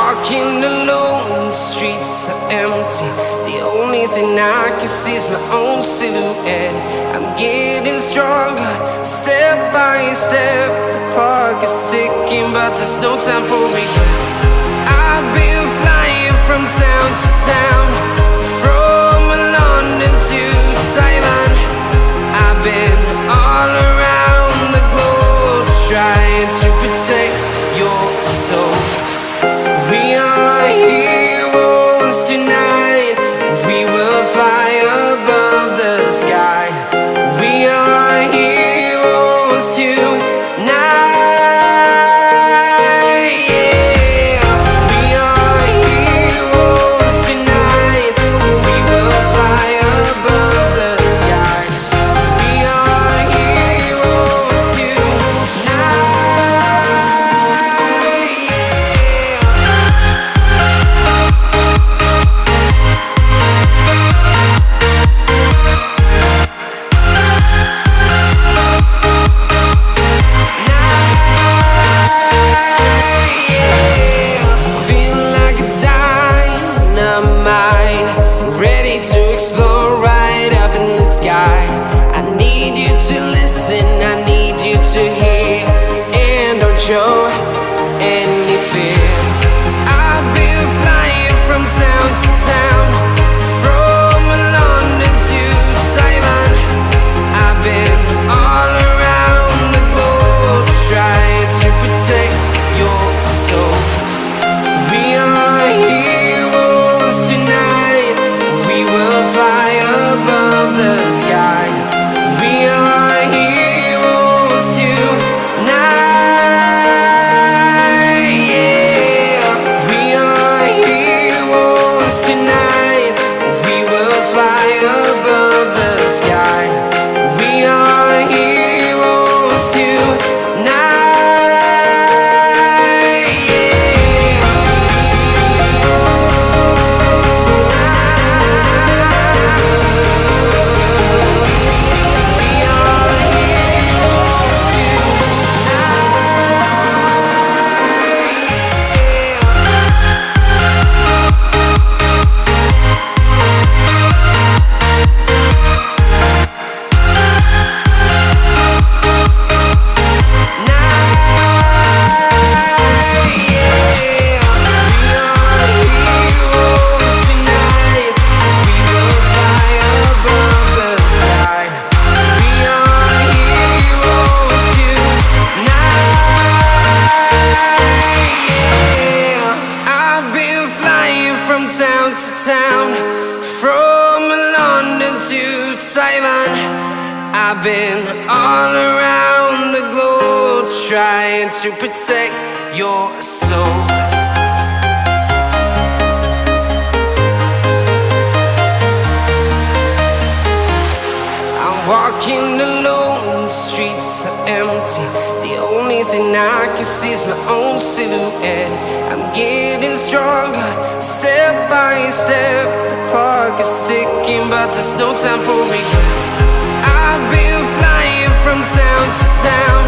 walking alone, the streets are empty. The only thing I can see is my own silhouette. I'm getting stronger, step by step. The clock is ticking, but there's no time for regrets. I've been flying from town to town, from London to Taiwan. I've been all around the globe, trying to protect your soul. We are heroes tonight. We will fly above the sky. We are heroes tonight. Yeah. We are heroes tonight. We will fly above the sky. We are heroes tonight. Ready to explore right up in the sky. I need you to listen, I need you to hear, and don't show any fear. I've been flying from town to town, from London to Taiwan. I've been all around the globe, trying to protect your soul. We are heroes tonight. We will fly above the sky. We are heroes tonight. Yeah. We are heroes tonight. We will fly above the sky. We are heroes tonight. Town to town, from London to Taiwan. I've been all around the globe, trying to protect your soul. I'm walking alone, the streets are empty. The only thing I can see is my own silhouette. I'm getting stronger, step by step. The clock is ticking, but there's no time for regrets. I've been flying from town to town,